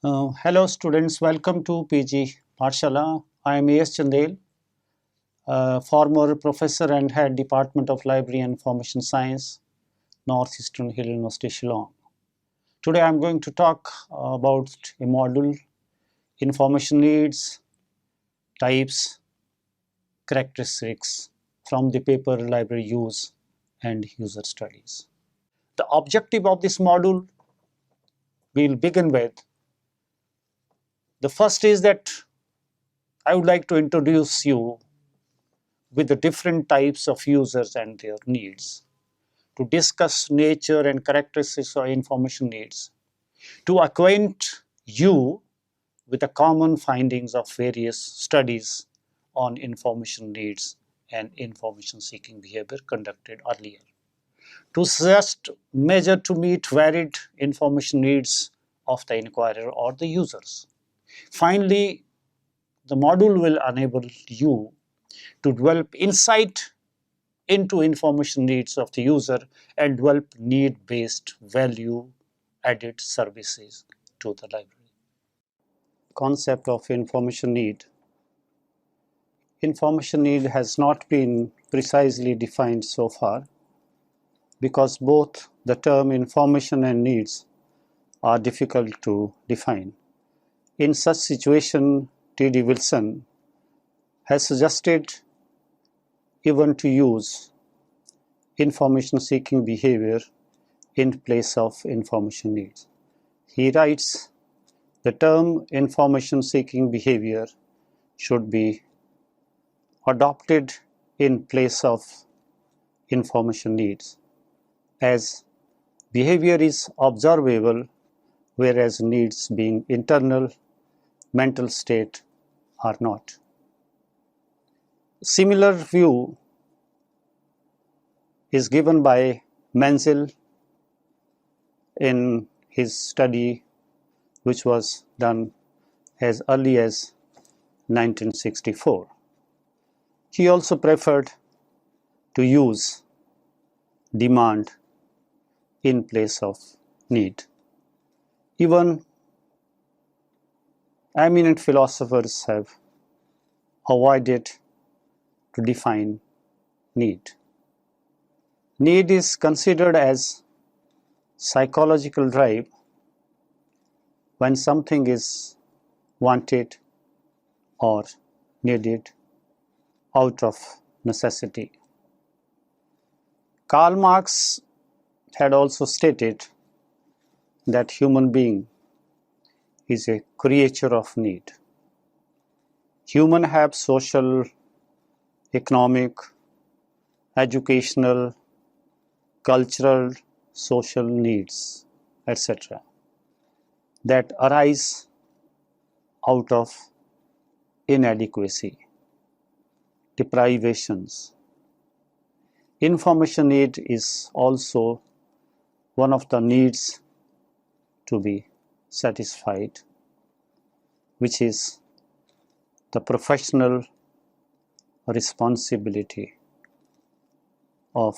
Hello students, welcome to PG Pathshala. I am A.S. Chandel, former professor and head Department of Library and Information Science, Northeastern Hill University, Shillong. Today I am going to talk about a module, information needs, types, characteristics from the paper library use and user studies. The objective of this module we'll begin with. The first is that I would like to introduce you with the different types of users and their needs, to discuss nature and characteristics of information needs, to acquaint you with the common findings of various studies on information needs and information seeking behavior conducted earlier, to suggest measure to meet varied information needs of the inquirer or the users. Finally, the module will enable you to develop insight into information needs of the user and develop need-based value-added services to the library. Concept of information need. Information need has not been precisely defined so far because both the term information and needs are difficult to define. In such situation, T.D. Wilson has suggested even to use information seeking behavior in place of information needs. He writes, the term information seeking behavior should be adopted in place of information needs, as behavior is observable whereas needs being internal mental state are not. Similar view is given by Menzel in his study, which was done as early as 1964. He also preferred to use demand in place of need. Even eminent philosophers have avoided to define need. Need is considered as psychological drive when something is wanted or needed out of necessity. Karl Marx had also stated that human being is a creature of need. Humans have social, economic, educational, cultural, social needs, etc., that arise out of inadequacy, deprivations. Information need is also one of the needs to be satisfied, which is the professional responsibility of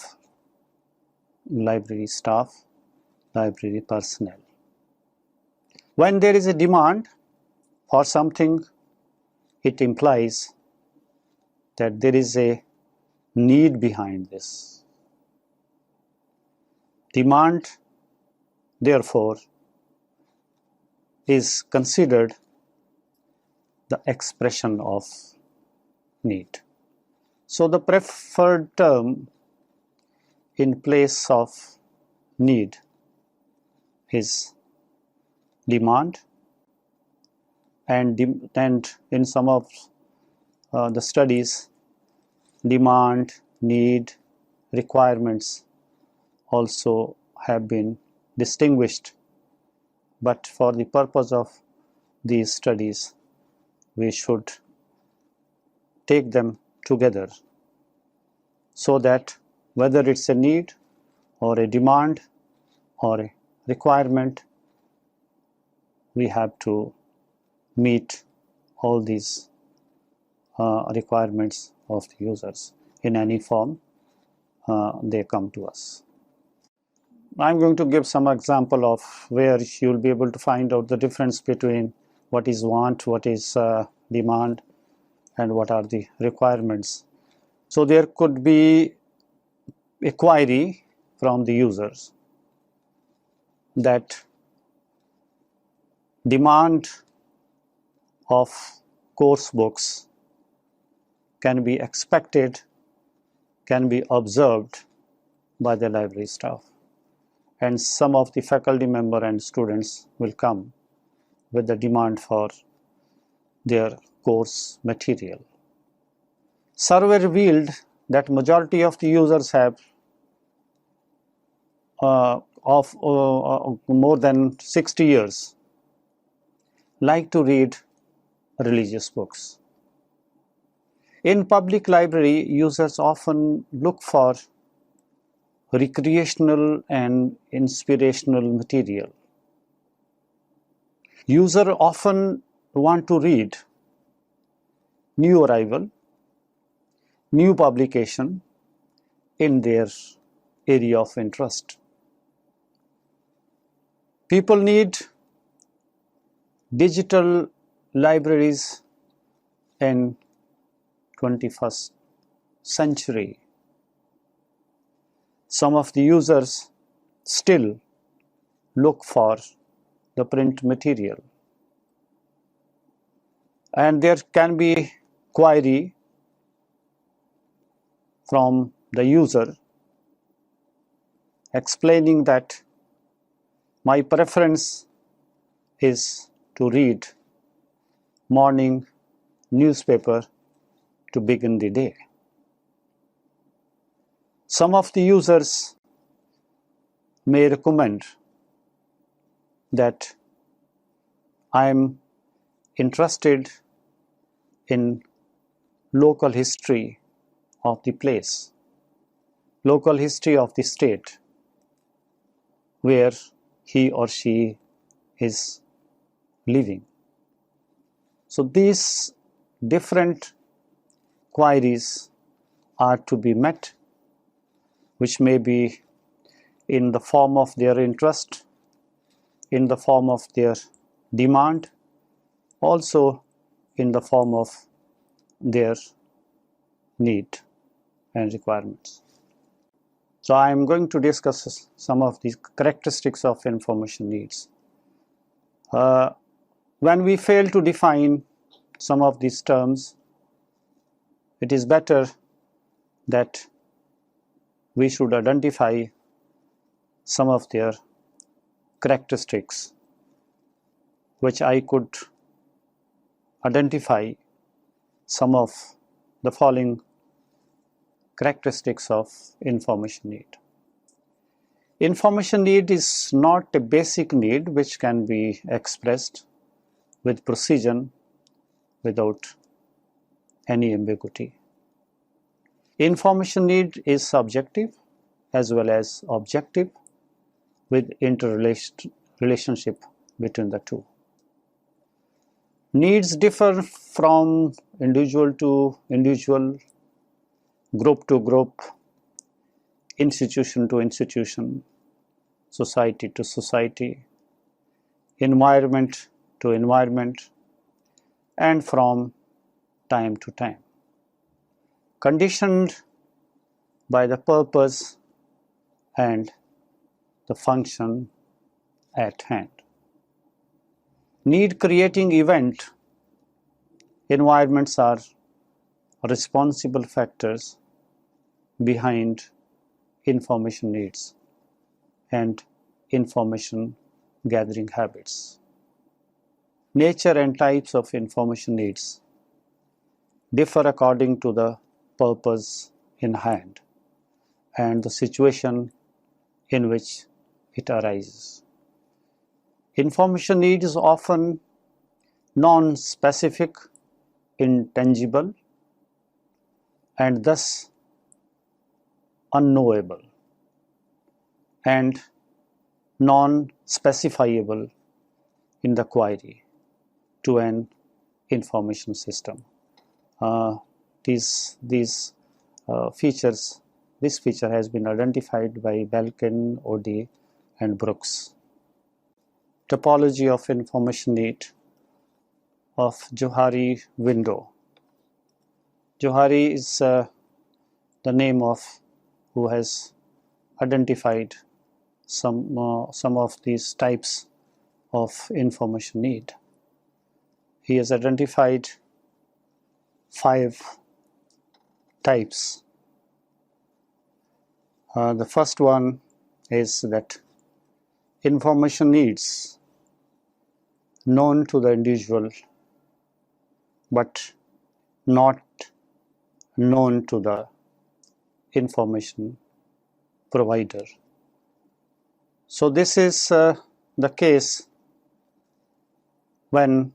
library staff, library personnel. When there is a demand for something, it implies that there is a need behind this. Demand, therefore, is considered the expression of need. So the preferred term in place of need is demand, and in some of the studies, demand, need, requirements also have been distinguished, but for the purpose of these studies we should take them together so that whether it's a need or a demand or a requirement, we have to meet all these requirements of the users in any form they come to us. I'm going to give some example of where you'll be able to find out the difference between what is want, what is demand, and what are the requirements. So there could be a query from the users that demand of course books can be expected, can be observed by the library staff, and some of the faculty member and students will come with the demand for their course material. Survey revealed that majority of the users have more than 60 years like to read religious books. In public library, users often look for recreational and inspirational material. Users often want to read new arrival, new publication in their area of interest. People need digital libraries in 21st century. Some of the users still look for the print material, and there can be query from the user explaining that my preference is to read morning newspaper to begin the day. Some of the users may recommend that I am interested in local history of the place, local history of the state where he or she is living. So these different queries are to be met, which may be in the form of their interest, in the form of their demand, also in the form of their need and requirements. So I am going to discuss some of these characteristics of information needs. When we fail to define some of these terms, it is better that we should identify some of their characteristics, which I could identify some of the following characteristics of information need. Information need is not a basic need which can be expressed with precision without any ambiguity. Information need is subjective as well as objective, with interrelationship between the two. Needs differ from individual to individual, group to group, institution to institution, society to society, environment to environment, and from time to time, conditioned by the purpose and the function at hand. Need creating event environments are responsible factors behind information needs and information gathering habits. Nature and types of information needs differ according to the purpose in hand and the situation in which it arises. Information need is often non-specific, intangible, and thus unknowable, and non-specifiable in the query to an information system. This feature has been identified by Belkin, Odie, and Brooks. Topology of information need of Johari window. Johari is the name of who has identified some of these types of information need. He has identified 5 types. The first one is that information needs known to the individual but not known to the information provider. So this is the case when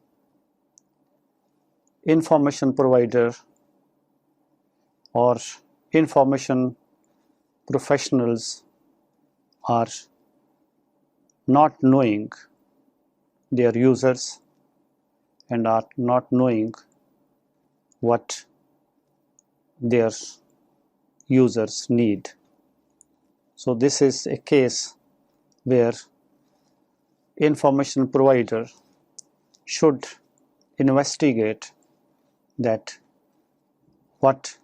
information provider or information professionals are not knowing their users and are not knowing what their users need. So this is a case where information provider should investigate that what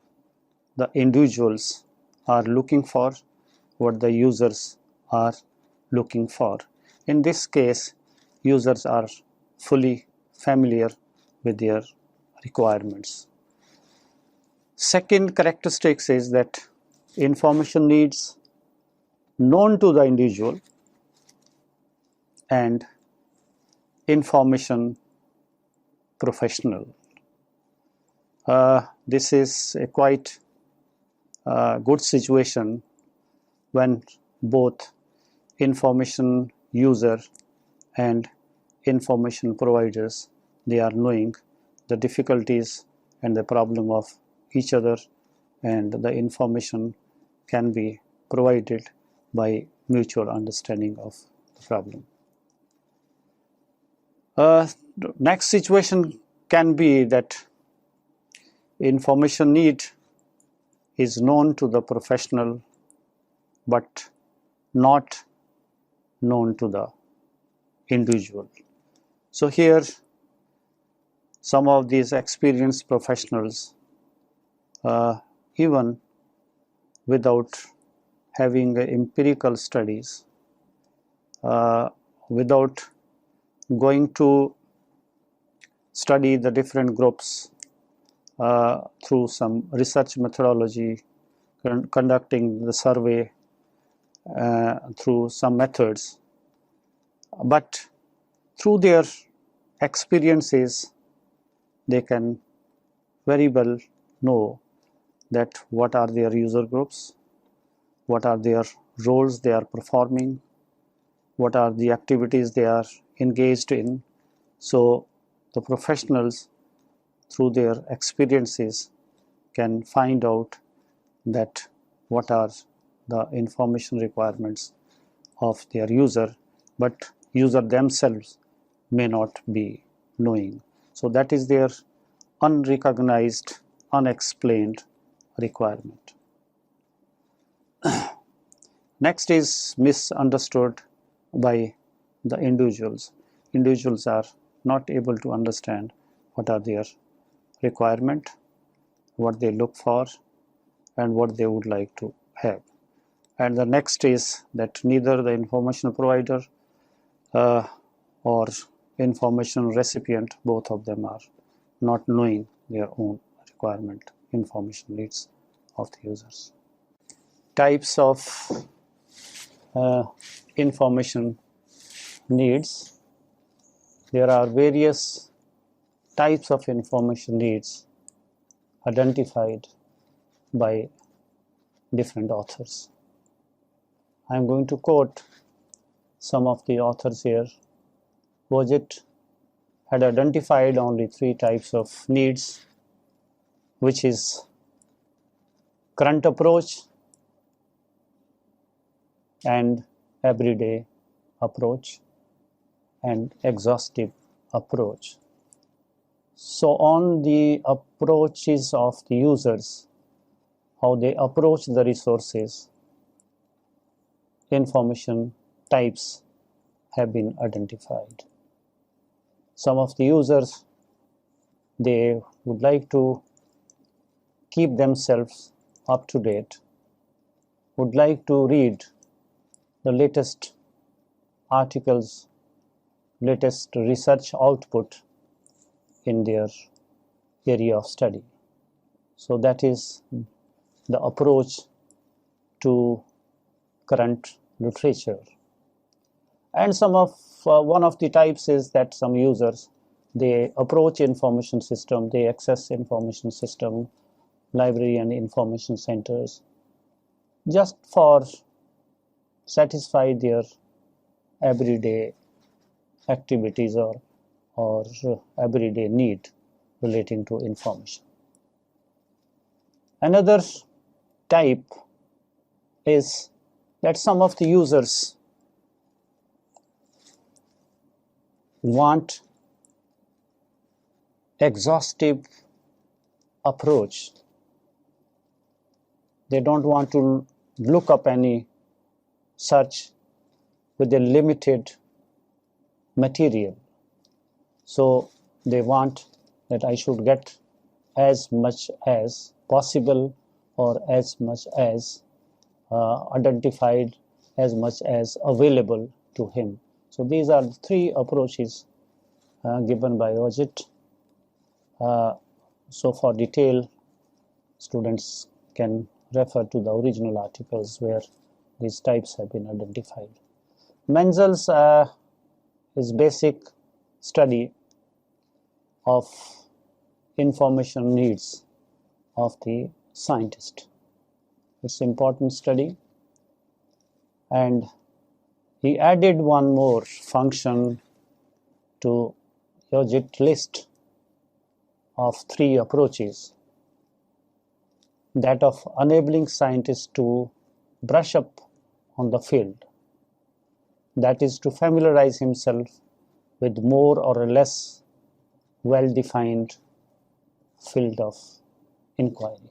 the individuals are looking for, what the users are looking for. In this case, users are fully familiar with their requirements. Second characteristics is that information needs known to the individual and information professional. This is a quite good situation when both information user and information providers, they are knowing the difficulties and the problem of each other, and the information can be provided by mutual understanding of the problem. Next situation can be that information need is known to the professional but not known to the individual. So here some of these experienced professionals, even without having empirical studies, without going to study the different groups through some research methodology, conducting the survey through some methods, but through their experiences they can very well know that what are their user groups, what are their roles they are performing, what are the activities they are engaged in. So the professionals through their experiences can find out that what are the information requirements of their user, but user themselves may not be knowing. So that is their unrecognized, unexplained requirement. Next is misunderstood by the individuals. Individuals are not able to understand what are their requirement, what they look for, and what they would like to have. And the next is that neither the information provider or information recipient, both of them are not knowing their own requirement, information needs of the users. Types of information needs. There are various types of information needs identified by different authors. I am going to quote some of the authors here. Wojcik had identified only 3 types of needs, which is current approach and everyday approach and exhaustive approach. So on the approaches of the users, how they approach the resources, information types have been identified. Some of the users, they would like to keep themselves up to date, would like to read the latest articles, latest research output in their area of study. So that is the approach to current literature. And one of the types is that some users, they approach information system, they access information system, library and information centers, just for satisfy their everyday activities or everyday need relating to information. Another type is that some of the users want exhaustive approach. They don't want to look up any search with a limited material. So they want that I should get as much as possible or as much as identified, as much as available to him. So these are the three approaches given by Ojit. So for detail, students can refer to the original articles where these types have been identified. Menzel's is basic study of information needs of the scientist. It's important study, and he added one more function to Ojit list of three approaches, that of enabling scientists to brush up on the field, that is to familiarize himself with more or less well-defined field of inquiry.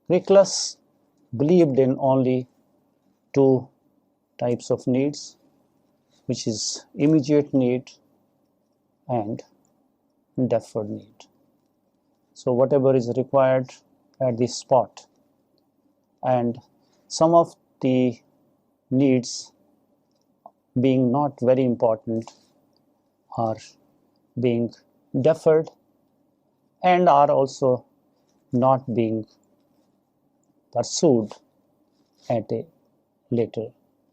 Nicholas believed in only two types of needs, which is immediate need and deferred need. So whatever is required at the spot, and some of the needs being not very important are being deferred and are also not being pursued at a later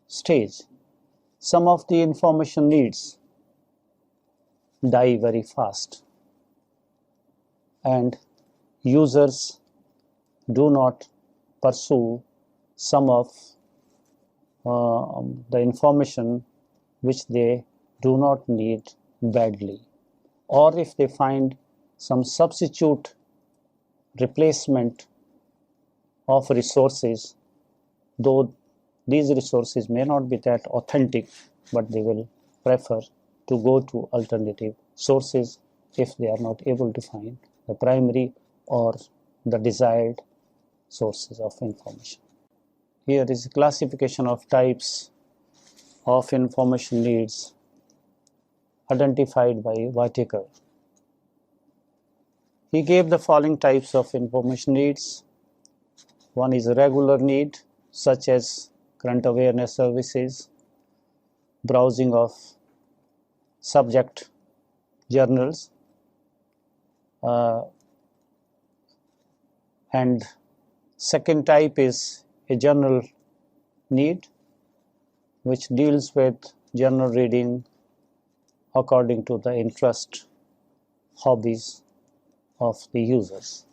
stage. Some of the information needs die very fast, and users do not pursue some of the information which they do not need badly, or if they find some substitute replacement of resources, though these resources may not be that authentic, but they will prefer to go to alternative sources if they are not able to find the primary or the desired sources of information. Here is a classification of types of information needs identified by Whitaker. He gave the following types of information needs. One is a regular need, such as current awareness services, browsing of subject journals, and second type is a general need, which deals with journal reading according to the interest, hobbies of the users.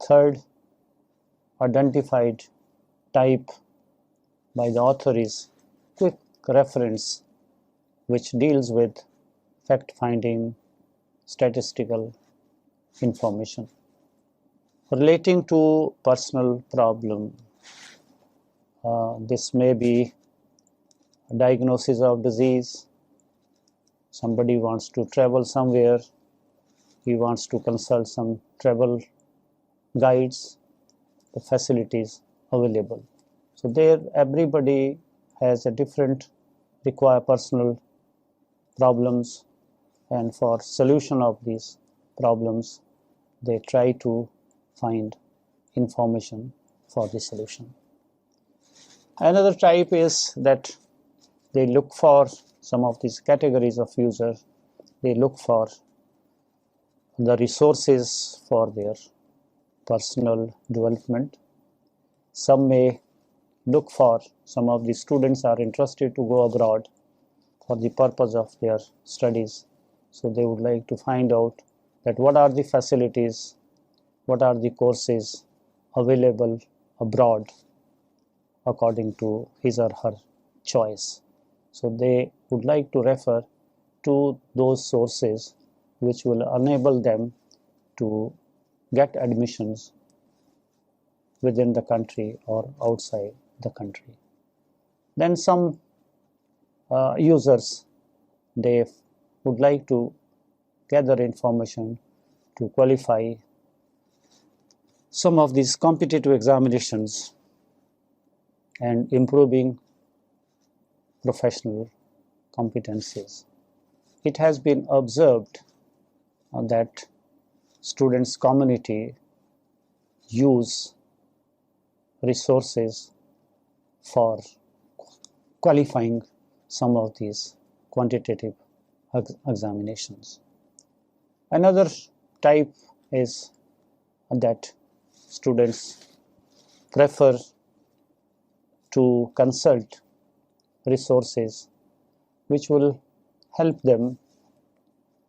Third identified type by the author is quick reference, which deals with fact-finding, statistical information. Relating to personal problem, this may be a diagnosis of disease. Somebody wants to travel somewhere, he wants to consult some travel guides, the facilities available. So there everybody has a different personal problems, and for solution of these problems they try to find information for the solution. Another type is that they look for some of these categories of users. They look for the resources for their personal development. Some may look for, some of the students are interested to go abroad for the purpose of their studies. So they would like to find out that what are the facilities, what are the courses available abroad according to his or her choice. So they would like to refer to those sources which will enable them to get admissions within the country or outside the country. Then some users, they would like to gather information to qualify some of these competitive examinations and improving professional competencies. It has been observed that students' community use resources for qualifying some of these quantitative examinations. Another type is that students prefer to consult resources which will help them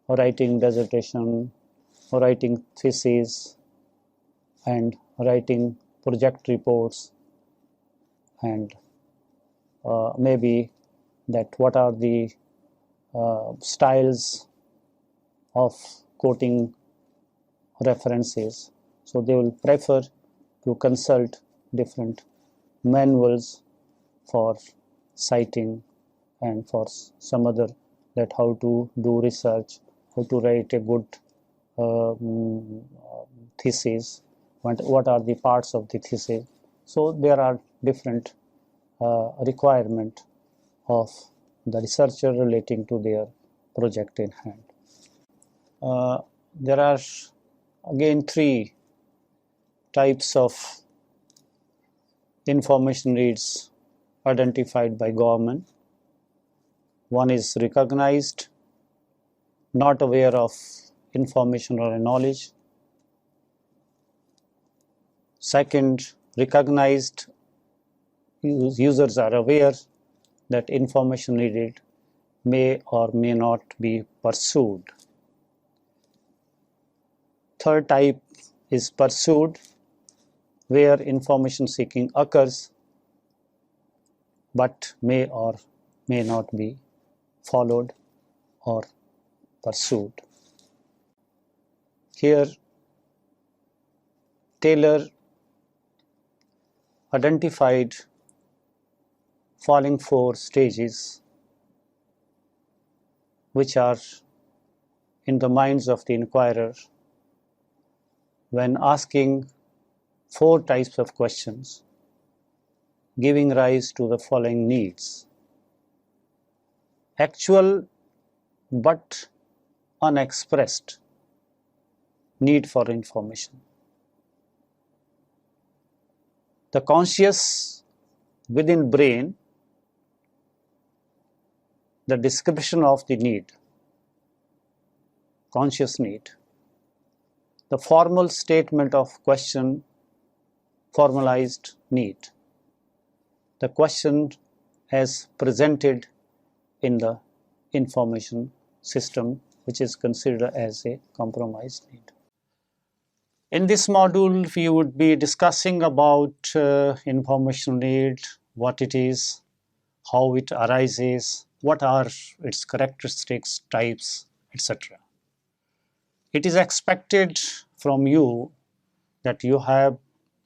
writing dissertation, writing theses, and writing project reports, and maybe that what are the styles of quoting references. So they will prefer to consult different manuals for citing and for some other, that how to do research, how to write a good thesis, what are the parts of the thesis. So there are different requirement of the researcher relating to their project in hand. There are again three types of information needs identified by government. One is recognized, not aware of information or knowledge. Second, recognized, users are aware that information needed may or may not be pursued. Third type is pursued, where information seeking occurs but may or may not be followed or pursued. Here, Taylor identified following four stages which are in the minds of the inquirer when asking four types of questions, giving rise to the following needs: actual but unexpressed need for information, the conscious within brain, the description of the need, conscious need, the formal statement of question, formalized need, the question as presented in the information system, which is considered as a compromised need. In this module, we would be discussing about information need, what it is, how it arises, what are its characteristics, types, etc. It is expected from you that you have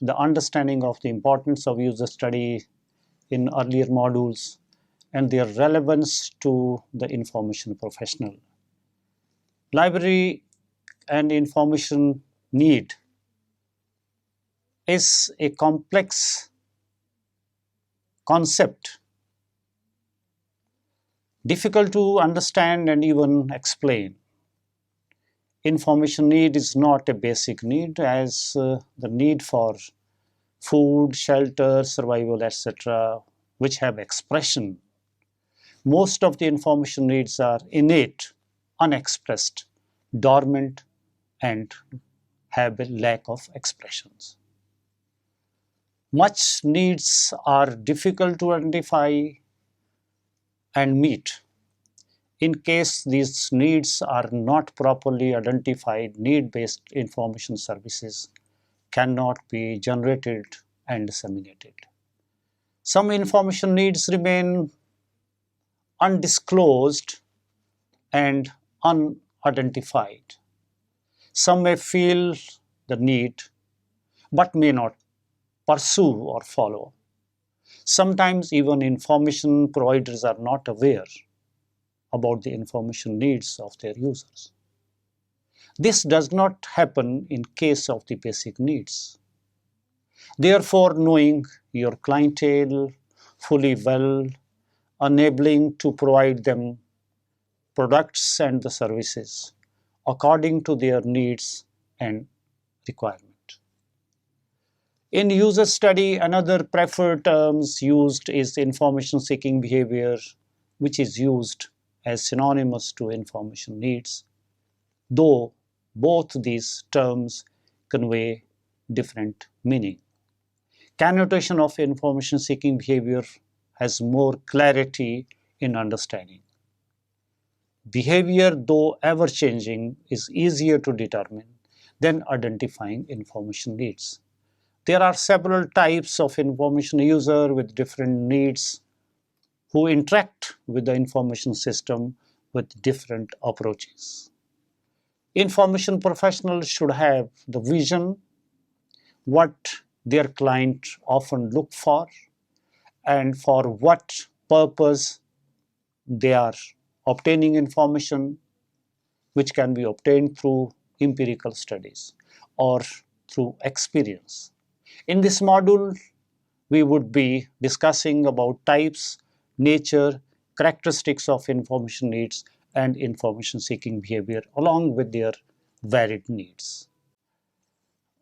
the understanding of the importance of user study in earlier modules and their relevance to the information professional. Library and information need is a complex concept, difficult to understand and even explain. Information need is not a basic need, as the need for food, shelter, survival, etc., which have expression. Most of the information needs are innate, unexpressed, dormant, and have a lack of expressions. Much needs are difficult to identify and meet. In case these needs are not properly identified, need-based information services cannot be generated and disseminated. Some information needs remain undisclosed and unidentified. Some may feel the need but may not pursue or follow. Sometimes even information providers are not aware about the information needs of their users. This does not happen in case of the basic needs. Therefore, knowing your clientele fully well, enabling to provide them products and the services according to their needs and requirement. In user study, another preferred terms used is information seeking behavior, which is used as synonymous to information needs, though both these terms convey different meaning. Connotation of information seeking behavior has more clarity in understanding. Behavior, though ever changing, is easier to determine than identifying information needs. There are several types of information user with different needs who interact with the information system with different approaches. Information professionals should have the vision what their client often look for and for what purpose they are obtaining information, which can be obtained through empirical studies or through experience. In this module, we would be discussing about types, nature, characteristics of information needs and information seeking behavior along with their varied needs.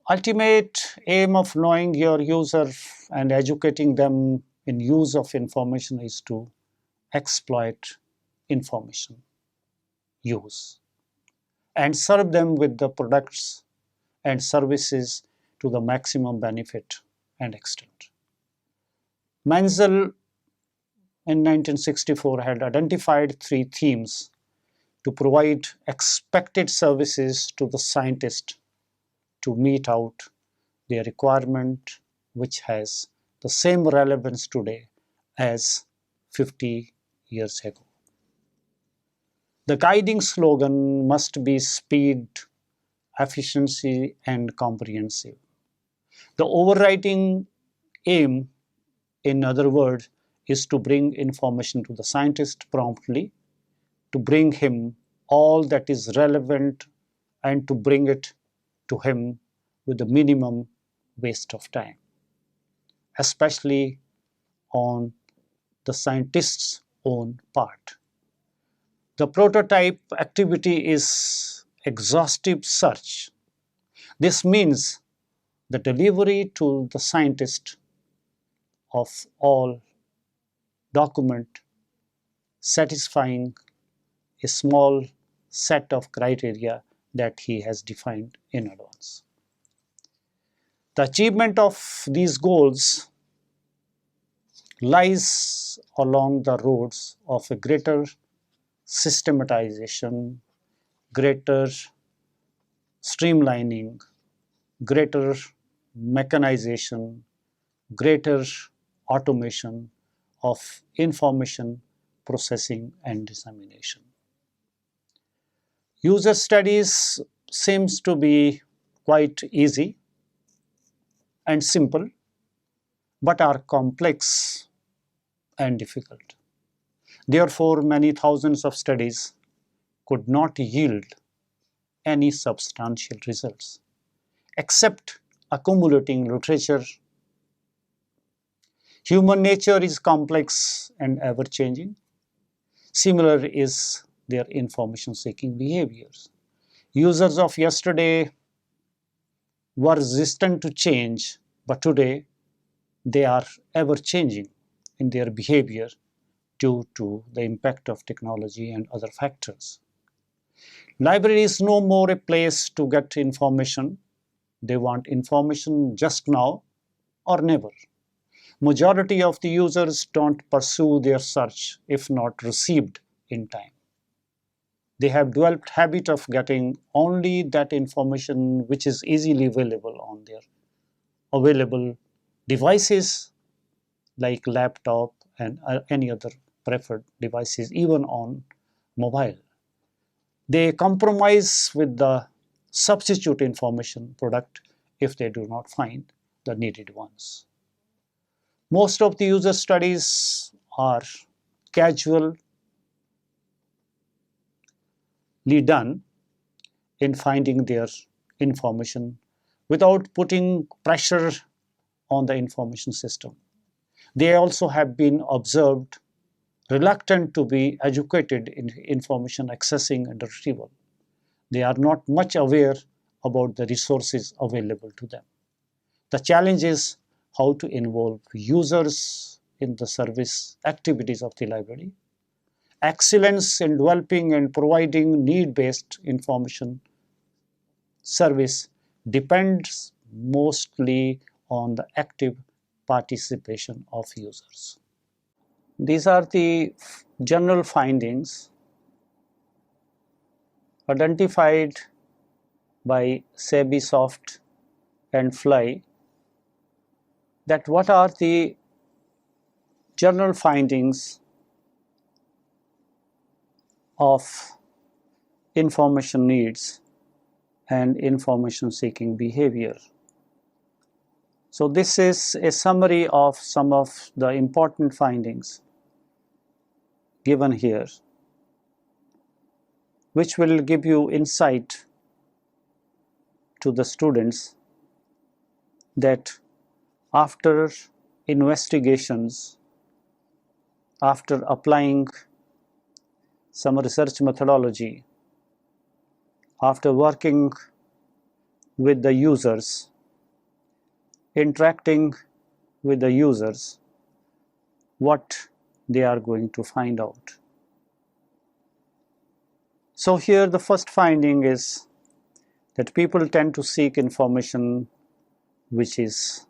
Ultimate aim of knowing your user and educating them in use of information is to exploit information use and serve them with the products and services to the maximum benefit and extent. Menzel in 1964 had identified 3 themes to provide expected services to the scientist to meet out their requirement, which has the same relevance today as 50 years ago. The guiding slogan must be speed, efficiency, and comprehensive. The overriding aim, in other words, is to bring information to the scientist promptly, to bring him all that is relevant, and to bring it to him with the minimum waste of time, especially on the scientist's own part. The prototype activity is exhaustive search. This means the delivery to the scientist of all document satisfying a small set of criteria that he has defined in advance. The achievement of these goals lies along the roads of a greater systematization, greater streamlining, greater mechanization, greater automation of information processing and dissemination. User studies seems to be quite easy and simple, but are complex and difficult. Therefore, many thousands of studies could not yield any substantial results, except accumulating literature, Human nature is complex and ever-changing. Similar is their information-seeking behaviors. Users of yesterday were resistant to change, but today they are ever-changing in their behavior due to the impact of technology and other factors. Library is no more a place to get information. They want information just now or never. Majority of the users don't pursue their search if not received in time. They have developed habit of getting only that information which is easily available on their available devices like laptop and any other preferred devices, even on mobile. They compromise with the substitute information product if they do not find the needed ones. Most of the user studies are casually done in finding their information without putting pressure on the information system. They also have been observed reluctant to be educated in information accessing and retrieval. They are not much aware about the resources available to them. The challenge is how to involve users in the service activities of the library. Excellence in developing and providing need-based information service depends mostly on the active participation of users. These are the general findings identified by Sebisoft and Fly, that what are the general findings of information needs and information seeking behavior. So this is a summary of some of the important findings given here, which will give you insight to the students that after investigations, after applying some research methodology, after working with the users, interacting with the users, what they are going to find out. So here the first finding is that people tend to seek information which is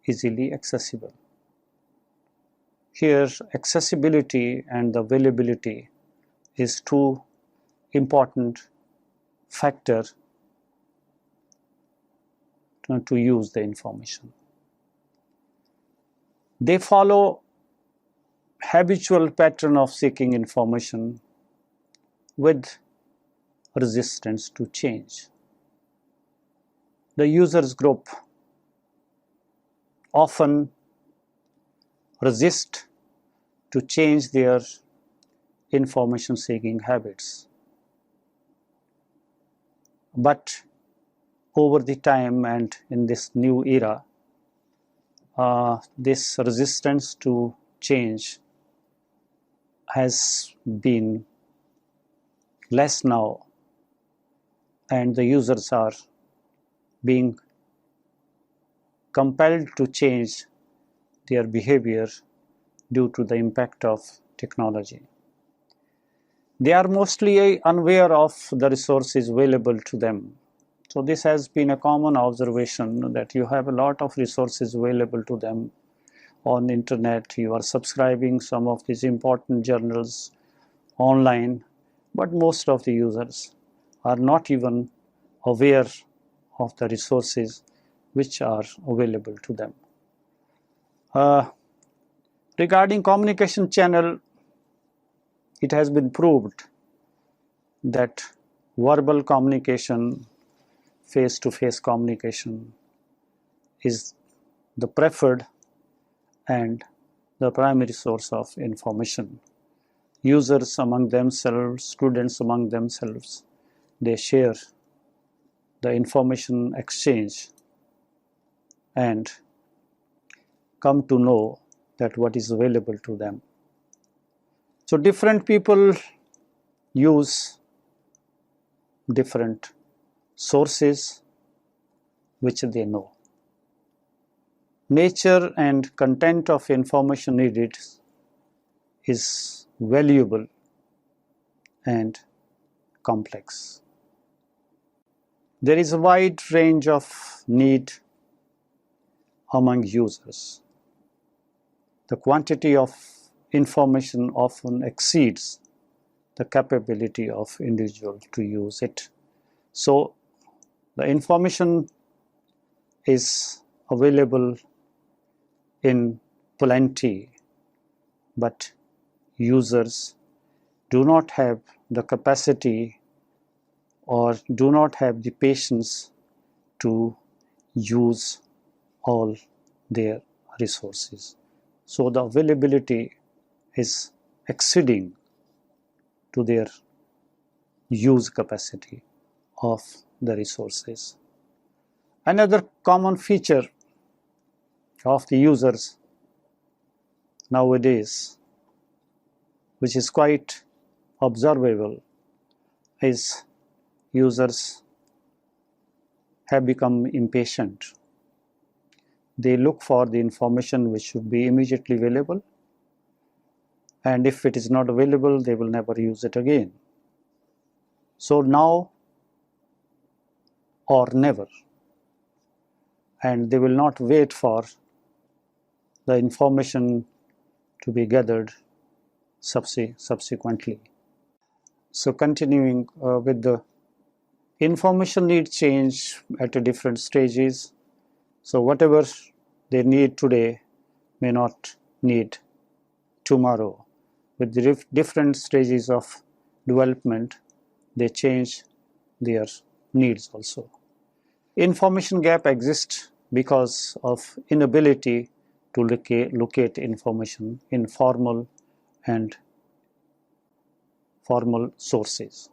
easily accessible. Here accessibility and availability is two important factors to use the information. They follow habitual pattern of seeking information with resistance to change. The users group often resist to change their information seeking habits. But over the time and in this new era, this resistance to change has been less now, and the users are being compelled to change their behavior due to the impact of technology. They are mostly unaware of the resources available to them. So this has been a common observation, that you have a lot of resources available to them on internet. You are subscribing some of these important journals online, but most of the users are not even aware of the resources which are available to them. Regarding communication channel, it has been proved that verbal communication, face-to-face communication is the preferred and the primary source of information. Users among themselves, students among themselves, they share the information exchange and come to know that what is available to them. So different people use different sources which they know. Nature and content of information needed is valuable and complex. There is a wide range of need among users. The quantity of information often exceeds the capability of individual to use it. So the information is available in plenty, but users do not have the capacity or do not have the patience to use all their resources. So the availability is exceeding to their use capacity of the resources. Another common feature of the users nowadays, which is quite observable, is users have become impatient. They look for the information which should be immediately available, and if it is not available, they will never use it again. So now or never, and they will not wait for the information to be gathered subsequently. So continuing with the information need change at different stages. So whatever they need today may not need tomorrow. With the different stages of development, they change their needs also. Information gap exists because of inability to locate information in formal and formal sources.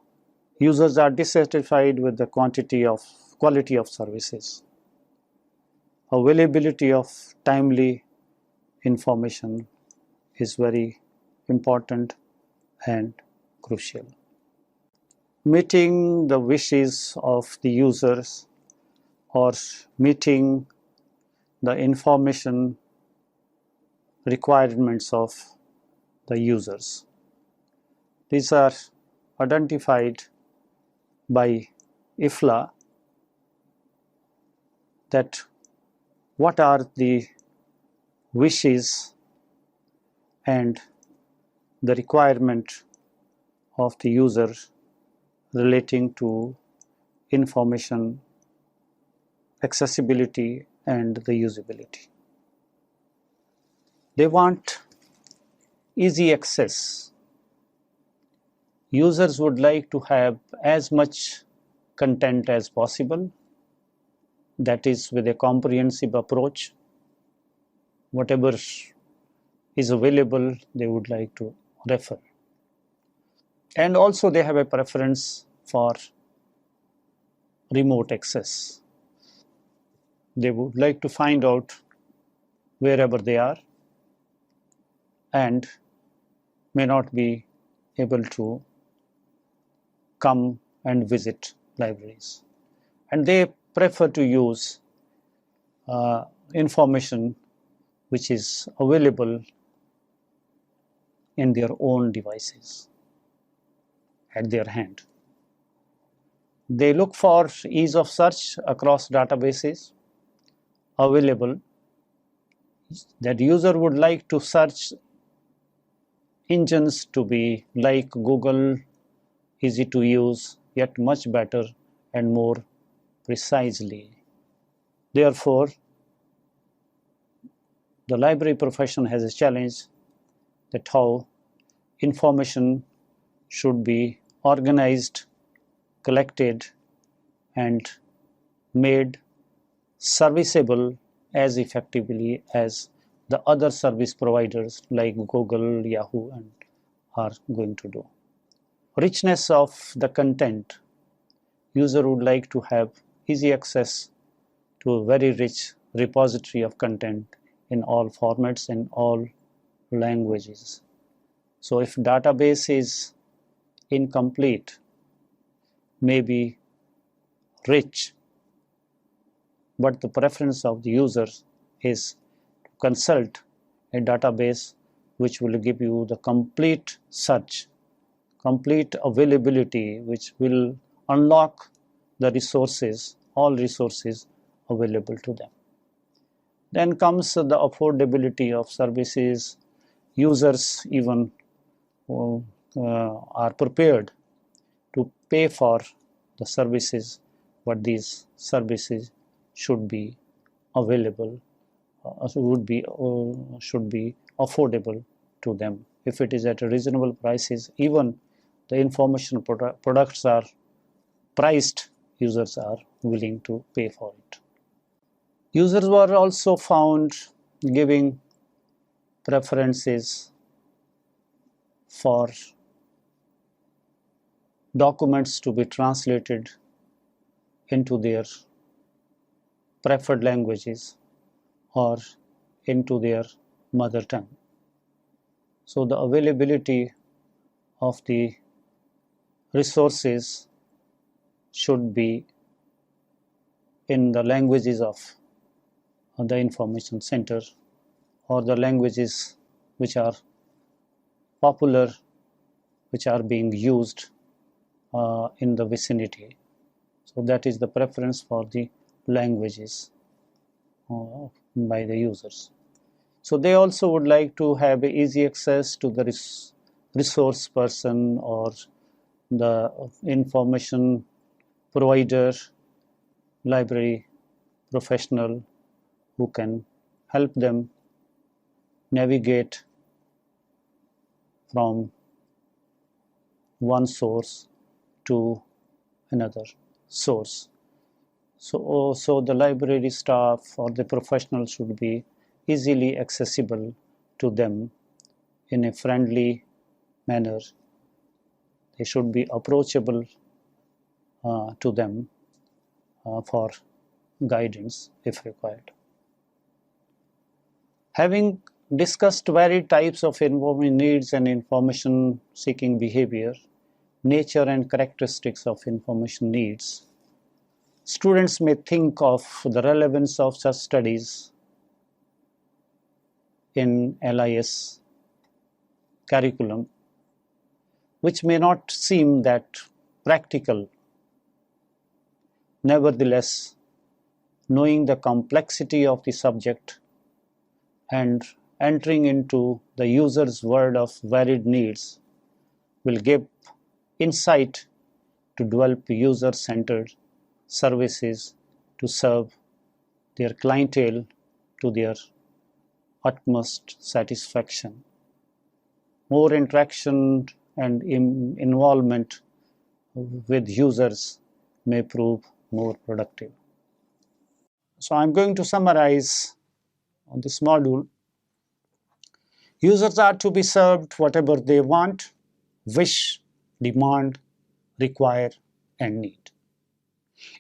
Users are dissatisfied with the quality of services. Availability of timely information is very important and crucial. Meeting the wishes of the users or meeting the information requirements of the users. These are identified by IFLA, that what are the wishes and the requirement of the user relating to information accessibility and the usability. They want easy access. Users would like to have as much content as possible, that is with a comprehensive approach. Whatever is available, they would like to refer. And also they have a preference for remote access. They would like to find out wherever they are and may not be able to come and visit libraries. And they prefer to use information which is available in their own devices at their hand. They look for ease of search across databases available, that user would like to search engines to be like Google, easy to use, yet much better and more precisely. Therefore, the library profession has a challenge that how information should be organized, collected, and made serviceable as effectively as the other service providers like Google, Yahoo, and are going to do. Richness of the content. User would like to have easy access to a very rich repository of content in all formats, in all languages. So if database is incomplete, maybe rich, but the preference of the user is to consult a database which will give you the complete search, complete availability, which will unlock the resources, all resources available to them. Then comes the affordability of services. Users even are prepared to pay for the services, but these services should be available, should be affordable to them. If it is at a reasonable prices, even the information products are priced, users are willing to pay for it. Users were also found giving preferences for documents to be translated into their preferred languages or into their mother tongue. So the availability of the resources should be in the languages of the information center, or the languages which are popular, which are being used in the vicinity. So that is the preference for the languages by the users. So they also would like to have easy access to the resource person or the information provider, library professional who can help them navigate from one source to another source. So the library staff or the professional should be easily accessible to them in a friendly manner. They should be approachable to them for guidance if required. Having discussed varied types of information needs and information seeking behavior, nature and characteristics of information needs, students may think of the relevance of such studies in LIS curriculum, which may not seem that practical. Nevertheless, knowing the complexity of the subject and entering into the user's world of varied needs will give insight to develop user-centered services to serve their clientele to their utmost satisfaction. More interaction and involvement with users may prove more productive. So I'm going to summarize on this module. Users are to be served whatever they want, wish, demand, require, and need.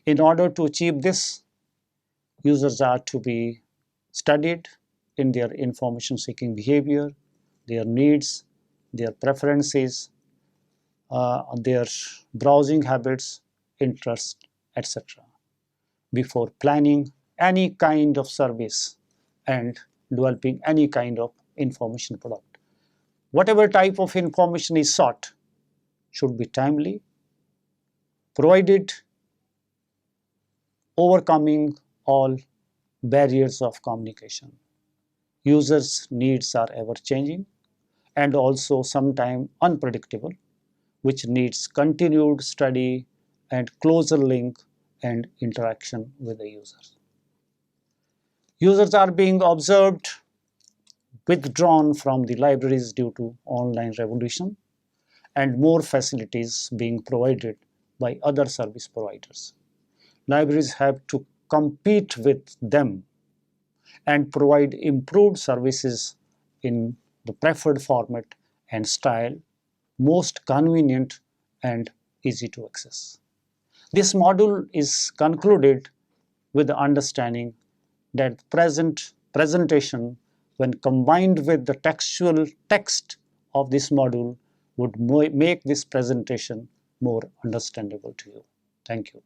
In order to achieve this, users are to be studied in their information seeking behavior, their needs, their preferences, their browsing habits, interests, etc. before planning any kind of service and developing any kind of information product. Whatever type of information is sought should be timely, provided overcoming all barriers of communication. Users' needs are ever changing and also sometimes unpredictable, which needs continued study and closer link and interaction with the users. Users are being observed withdrawn from the libraries due to online revolution and more facilities being provided by other service providers. Libraries have to compete with them and provide improved services in the preferred format and style, most convenient and easy to access. This module is concluded with the understanding that presentation when combined with the textual text of this module would make this presentation more understandable to you. Thank you.